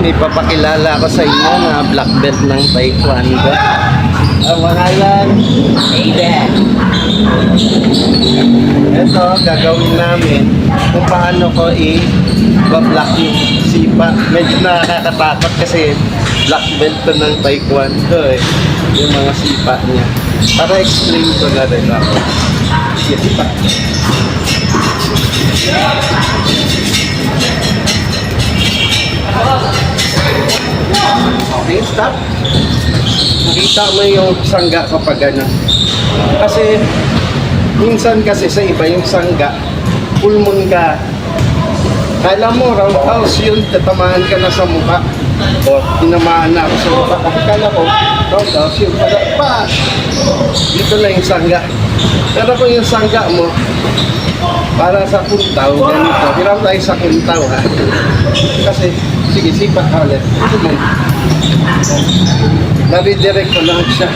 may papakilala ako sa inyo na black belt ng Taekwondo. Ang pangalan, Aiden. Ito, gagawin namin kung paano ko i-block yung sipa. Medyo nakakatakot kasi black belt to ng Taekwondo eh. Yung mga sipa niya. Para explain ko na rin ako. Sige, sipa. Okay, stop. Nakita mo yung sangga kapag gano'n. Kasi, minsan kasi sa iba yung sangga, pulmon ka. Kala mo, roundhouse yun, tatamaan ka na sa mukha. O, tinamaan na ako sa mukha. Kala ko, roundhouse yun, pala, pa! Dito na yung sangga. Pero kung yung sangga mo, para sa kuntaw, ganito. Hirap tayo sa kuntaw, ha? Kasi, sige, sipa ka ulit. Ito mo. Naridirect ko lang siya.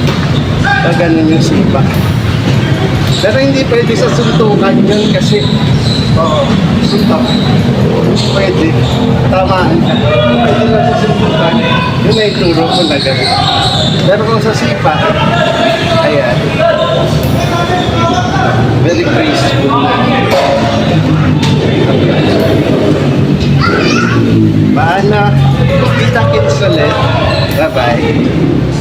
Pag ganun yung sipa. Pero hindi pwede sa suntukan yun kasi, suntok. Pwede. Tamaan ka. Pwede lang sa suntukan. Yun ay turo ko na gano'n. Pero kung sa sipa, ayan. Very graceful na. Paano? Kita-kits ulit. Bye-bye.